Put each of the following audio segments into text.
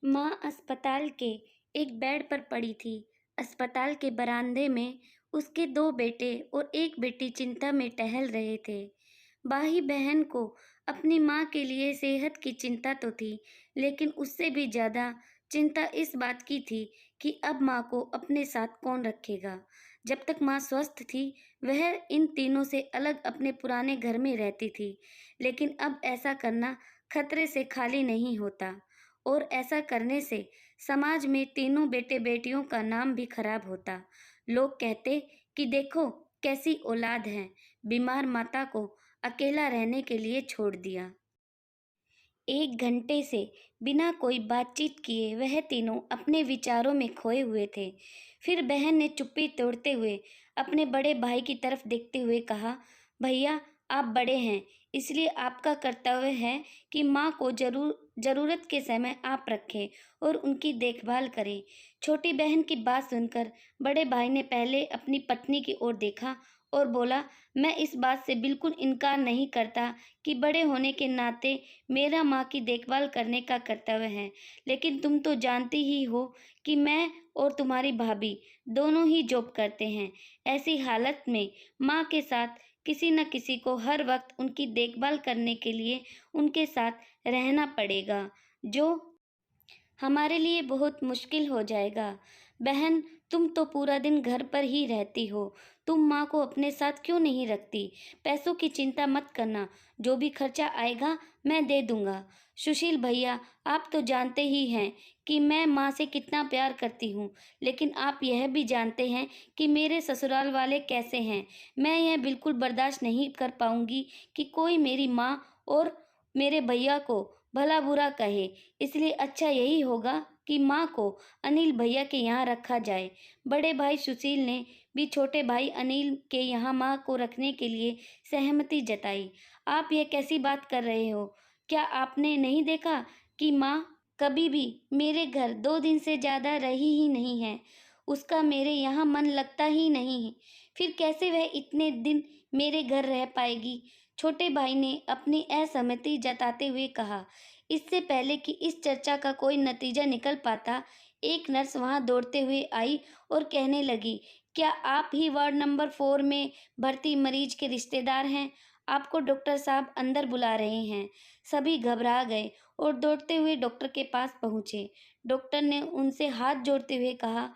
माँ अस्पताल के एक बेड पर पड़ी थी। अस्पताल के बरामदे में उसके दो बेटे और एक बेटी चिंता में टहल रहे थे। बाही बहन को अपनी माँ के लिए सेहत की चिंता तो थी, लेकिन उससे भी ज़्यादा चिंता इस बात की थी कि अब माँ को अपने साथ कौन रखेगा। जब तक माँ स्वस्थ थी, वह इन तीनों से अलग अपने पुराने घर में रहती थी, लेकिन अब ऐसा करना खतरे से खाली नहीं होता। और ऐसा करने से समाज में तीनों बेटे बेटियों का नाम भी खराब होता। लोग कहते कि देखो कैसी औलाद है, बीमार माता को अकेला रहने के लिए छोड़ दिया। 1 घंटे से बिना कोई बातचीत किए वह तीनों अपने विचारों में खोए हुए थे। फिर बहन ने चुप्पी तोड़ते हुए अपने बड़े भाई की तरफ देखते हुए कहा, भैया आप बड़े हैं, इसलिए आपका कर्तव्य है कि माँ को ज़रूरत के समय आप रखें और उनकी देखभाल करें। छोटी बहन की बात सुनकर बड़े भाई ने पहले अपनी पत्नी की ओर देखा और बोला, मैं इस बात से बिल्कुल इनकार नहीं करता कि बड़े होने के नाते मेरा माँ की देखभाल करने का कर्तव्य है, लेकिन तुम तो जानती ही हो कि मैं और तुम्हारी भाभी दोनों ही जॉब करते हैं। ऐसी हालत में माँ के साथ किसी न किसी को हर वक्त उनकी देखभाल करने के लिए उनके साथ रहना पड़ेगा, जो हमारे लिए बहुत मुश्किल हो जाएगा। बहन, तुम तो पूरा दिन घर पर ही रहती हो, तुम माँ को अपने साथ क्यों नहीं रखती? पैसों की चिंता मत करना, जो भी खर्चा आएगा मैं दे दूंगा। सुशील भैया, आप तो जानते ही हैं कि मैं माँ से कितना प्यार करती हूँ, लेकिन आप यह भी जानते हैं कि मेरे ससुराल वाले कैसे हैं। मैं यह बिल्कुल बर्दाश्त नहीं कर पाऊंगी कि कोई मेरी माँ और मेरे भैया को भला बुरा कहे, इसलिए अच्छा यही होगा कि माँ को अनिल भैया के यहाँ रखा जाए। बड़े भाई सुशील ने भी छोटे भाई अनिल के यहाँ माँ को रखने के लिए सहमति जताई। आप यह कैसी बात कर रहे हो? क्या आपने नहीं देखा कि माँ कभी भी मेरे घर 2 दिन से ज़्यादा रही ही नहीं है? उसका मेरे यहाँ मन लगता ही नहीं है, फिर कैसे वह इतने दिन मेरे घर रह पाएगी? छोटे भाई ने अपनी असहमति जताते हुए कहा। इससे पहले कि इस चर्चा का कोई नतीजा निकल पाता, एक नर्स वहां दौड़ते हुए आई और कहने लगी, क्या आप ही वार्ड नंबर 4 में भर्ती मरीज के रिश्तेदार हैं? आपको डॉक्टर साहब अंदर बुला रहे हैं। सभी घबरा गए और दौड़ते हुए डॉक्टर के पास पहुंचे। डॉक्टर ने उनसे हाथ जोड़ते हुए कहा,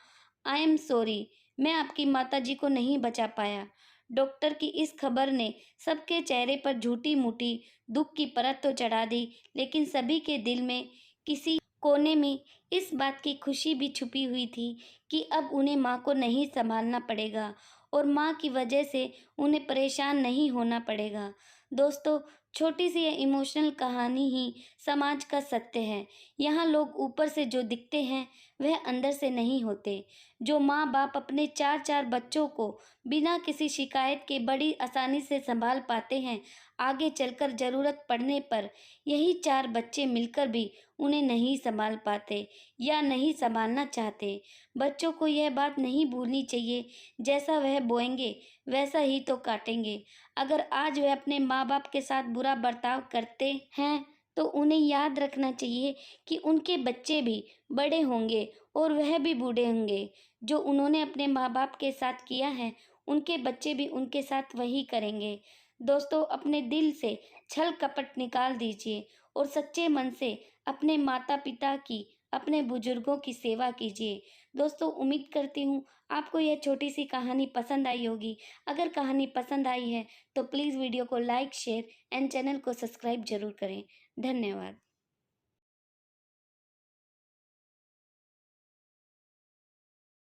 आई एम सॉरी, मैं आपकी माताजी को नहीं बचा पाया। डॉक्टर की इस खबर ने सबके चेहरे पर झूठी मूठी दुख की परत तो चढ़ा दी, लेकिन सभी के दिल में किसी कोने में इस बात की खुशी भी छुपी हुई थी कि अब उन्हें माँ को नहीं संभालना पड़ेगा और माँ की वजह से उन्हें परेशान नहीं होना पड़ेगा। दोस्तों, छोटी सी ये इमोशनल कहानी ही समाज का सत्य है। यहाँ लोग ऊपर से जो दिखते हैं वह अंदर से नहीं होते। जो माँ बाप अपने 4-4 बच्चों को बिना किसी शिकायत के बड़ी आसानी से संभाल पाते हैं, आगे चलकर ज़रूरत पड़ने पर यही 4 बच्चे मिलकर भी उन्हें नहीं संभाल पाते या नहीं संभालना चाहते। बच्चों को यह बात नहीं भूलनी चाहिए, जैसा वह बोएंगे वैसा ही तो काटेंगे। अगर आज वह अपने माँ बाप के साथ बुरा बर्ताव करते हैं, तो उन्हें याद रखना चाहिए कि उनके बच्चे भी बड़े होंगे और वह भी बूढ़े होंगे। जो उन्होंने अपने माँ बाप के साथ किया है, उनके बच्चे भी उनके साथ वही करेंगे। दोस्तों, अपने दिल से छल कपट निकाल दीजिए और सच्चे मन से अपने माता पिता की, अपने बुजुर्गों की सेवा कीजिए। दोस्तों, उम्मीद करती हूँ आपको यह छोटी सी कहानी पसंद आई होगी। अगर कहानी पसंद आई है तो प्लीज़ वीडियो को लाइक, शेयर एंड चैनल को सब्सक्राइब जरूर करें। धन्यवाद।